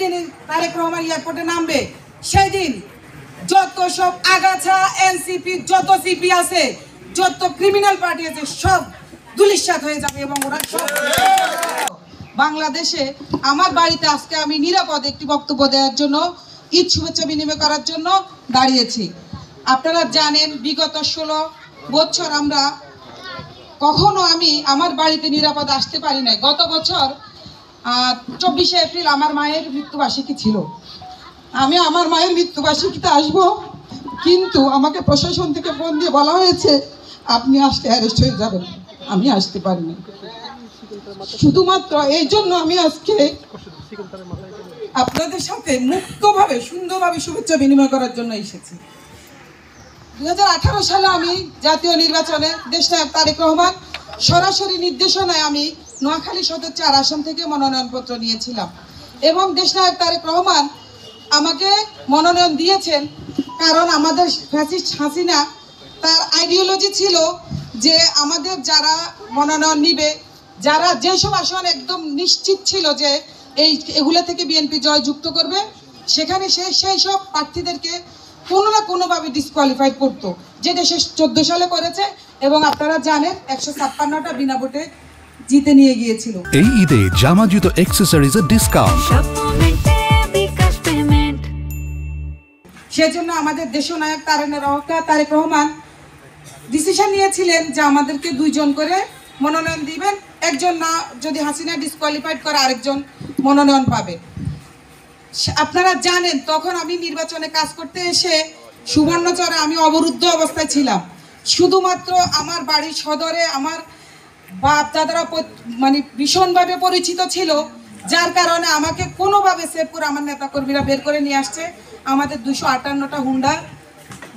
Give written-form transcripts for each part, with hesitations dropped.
দিন তারেক রহমান এয়ারপোর্টে নামবে সেই দিন যত সব আগাছা এনসিপি যত সিপি আছে যত ক্রিমিনাল পার্টি আছে সব ধূলিসাৎ হয়ে যাবে এবং ওরা সব বাংলাদেশে আমার বাড়িতে আজকে আমি নিরাপদে একটি বক্তব্য দেওয়ার জন্য ঈদ শুভেচ্ছা বিনিময় করার জন্য দাঁড়িয়েছি। আপনারা জানেন বিগত 16 বছর আমরা কখনো আমি আমার বাড়িতে নিরাপদে আসতে পারি নাই। গত বছর 24শে এপ্রিল আমার মায়ের মৃত্যুবার্ষিকী ছিল। আমি আমার মায়ের মৃত্যুবার্ষিকীতে আসব, কিন্তু আমাকে প্রশাসন থেকে ফোন দিয়ে বলা হয়েছে আপনি আসতে অ্যারেস্ট হয়ে যাবেন। আমি আসতে পারিনি। শুধুমাত্র এই জন্য আমি আজকে আপনাদের সাথে মুক্তভাবে সুন্দরভাবে শুভেচ্ছা বিনিময় করার জন্য এসেছি। 2018 সালে আমি জাতীয় নির্বাচনে দেশনায়ক তারেক রহমান সরাসরি নির্দেশনায় আমি নোয়াখালী সদর 4 আসন থেকে মনোনয়নপত্র নিয়েছিলাম এবং দেশনায়ক তারেক রহমান আমাকে মনোনয়ন দিয়েছেন কারণ আমাদের ফ্যাসিস্ট হাসিনা তার আইডিওলজি ছিল যে আমাদের যারা মনোনয়ন নিবে, যারা যেসব আসন একদম নিশ্চিত ছিল যে এগুলো থেকে বিএনপি জয়যুক্ত করবে, সেখানে সেই সব প্রার্থীদেরকে কোনো না কোনোভাবে ডিসকোয়ালিফাইড করতো, যেটা সে 14 সালে করেছে এবং আপনারা জানেন 156টা বিনা ভোটে জিতে নিয়ে গিয়েছিল। এই ঈদে জামা জুতো অ্যাকসেসরিজের ডিসকাউন্ট। সেজন্য আমাদের দেশনায়ক তারেক রহমান ডিসিশন নিয়েছিলেন যে আমাদেরকে 2 জন করে মনোনয়ন দিবেন, একজন না যদি হাসিনা ডিসকোয়ালিফাইড করে আরেকজন মনোনয়ন পাবে। আপনারা জানেন তখন আমি নির্বাচনে কাজ করতে এসে সুবর্ণচরে আমি অবরুদ্ধ অবস্থায় ছিলাম। শুধুমাত্র আমার বাড়ির সদরে আমার বাপ দাদারা মানে ভীষণভাবে পরিচিত ছিল, যার কারণে আমাকে কোনোভাবে সেভ করে আমার নেতাকর্মীরা বের করে নিয়ে আসছে। আমাদের 258টা হুন্ডা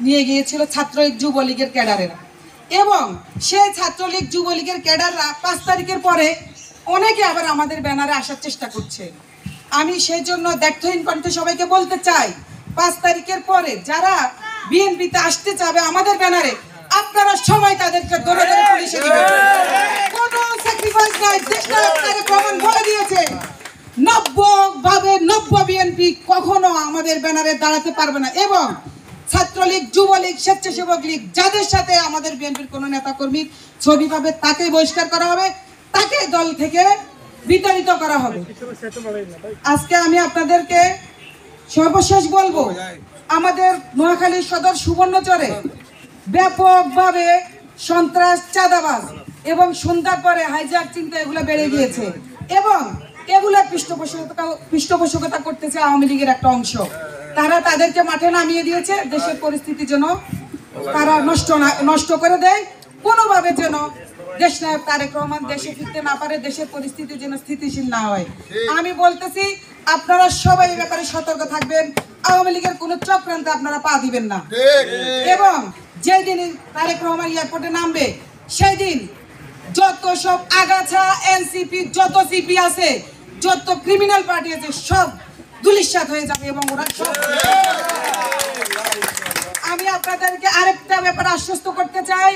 নিয়ে গিয়েছিল ছাত্রলীগ যুবলীগের ক্যাডারেরা এবং সেই ছাত্রলীগ যুবলীগের ক্যাডাররা 5 তারিখের পরে অনেকে আবার আমাদের ব্যানারে আসার চেষ্টা করছে। আমি সেই জন্য দ্ব্যর্থহীন কণ্ঠে সবাইকে বলতে চাই 5 তারিখের পরে যারা বিএনপিতে আসতে চাবে আমাদের ব্যানারে, আপনারা সবাই তাদেরকে ধরে ধরে পুলিশে দিবেন। কোনো স্যাক্রিফাইস নাই। দেশনায়ক তারেক রহমান বলে দিয়েছে নব্য বিএনপি কখনো আমাদের ব্যানারে দাঁড়াতে পারবে না এবং ছাত্রলীগ যুবলীগ স্বেচ্ছাসেবক লীগ যাদের সাথে আমাদের বিএনপির কোনো নেতাকর্মীর ছবি পাবে তাকে বহিষ্কার করা হবে, তাকে দল থেকে বিতাড়িত করা হবে। আজকে আমি আপনাদেরকে সর্বশেষ বলবো, আমাদের নোয়াখালী সদর সুবর্ণচরে ব্যাপকভাবে সন্ত্রাস চাঁদাবাজ এবং সন্ধ্যার পরে হাইজ্যাক চিন্তা এগুলো বেড়ে গিয়েছে এবং এগুলা পৃষ্ঠপোষকতা করতেছে আওয়ামী লীগের একটা অংশ। তারা তাদেরকে মাঠে নামিয়ে দিয়েছে দেশের পরিস্থিতি যেন তারা নষ্ট করে দেয়, কোনোভাবে যেন দেশনায়ক তারেক রহমান দেশে ফিরতে না পারে, দেশের পরিস্থিতি যেন স্থিতিশীল না হয়। আমি বলতেছি আপনারা সবাই এই ব্যাপারে সতর্ক থাকবেন, আওয়ামী লীগের কোনো চক্রান্তে আপনারা পা দিবেন না এবং যেই দিন তারেক রহমান এয়ারপোর্টে নামবে সেই দিন যত সব আগাছা এনসিপি যত সিপি আছে যত ক্রিমিনাল পার্টি আছে সব ধূলিসাৎ হয়ে যাবে এবং ওরা সব। আমি আপনাদেরকে আরেকটা ব্যাপারে আশ্বস্ত করতে চাই,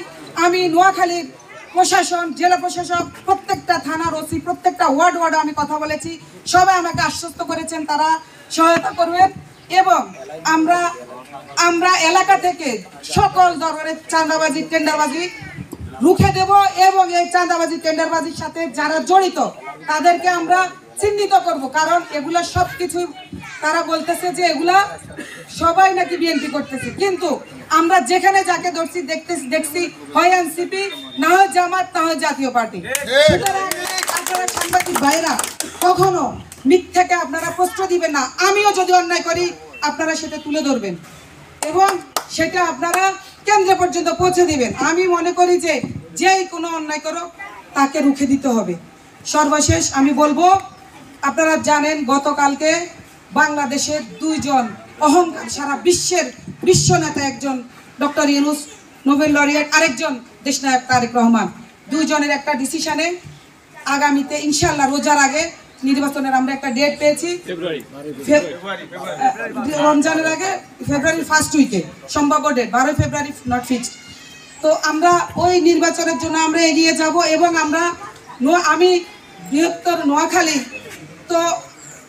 আমি নোয়াখালীর প্রশাসন, জেলা প্রশাসক, প্রত্যেকটা থানার ওসি, প্রত্যেকটা ওয়ার্ডে আমি কথা বলেছি, সবাই আমাকে আশ্বস্ত করেছেন তারা সহায়তা করবেন এবং আমরা এলাকা থেকে সকল ধরনের চাঁদাবাজি টেন্ডারবাজি রুখে দেব এবং এই চাঁদাবাজি টেন্ডারবাজির সাথে যারা জড়িত তাদেরকে আমরা চিহ্নিত করব, কারণ এগুলা সবকিছু তারা বলতেছে যে এগুলা সবাই নাকি বিএনপি করতেছে, কিন্তু আমরা যেখানে যাকে ধরছি দেখছি হয় এনসিপি, না হয় জামাত, না হয় জাতীয় পার্টি। সুতরাং আপনারা সাংবাদিক ভাইরা কখনো মিথ্যাকে আপনারা প্রশ্রয় দিবেন না। আমিও যদি অন্যায় করি আপনারা সেটা তুলে ধরবেন এবং সেটা আপনারা কেন্দ্র পর্যন্ত পৌঁছে দিবেন। আমি মনে করি যে যেই কোনো অন্যায় করো তাকে রুখে দিতে হবে। সর্বশেষ আমি বলবো, আপনারা জানেন গতকালকে বাংলাদেশের 2 জন অহংকার সারা বিশ্ব নেতা, একজন ডক্টর ইউনূস নোবেল লরিয়েট, আরেকজন দেশনায়ক তারেক রহমান, 2 জনের একটা ডিসিশনে আগামীতে ইনশাআল্লাহ রোজার আগে নির্বাচনের আমরা একটা ডেট পেয়েছি, রমজানের আগে ফেব্রুয়ারির 1st উইকে সম্ভাব্য ডেট 12 ফেব্রুয়ারি, নট ফিক্সড। তো আমরা ওই নির্বাচনের জন্য আমরা এগিয়ে যাব এবং আমি বৃহত্তর নোয়াখালী তো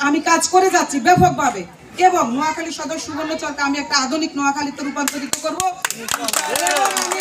আমি কাজ করে যাচ্ছি ব্যাপকভাবে এবং নোয়াখালী সদর সুবর্ণচরকে আমি একটা আধুনিক নোয়াখালীতে রূপান্তরিত করব এবং আমি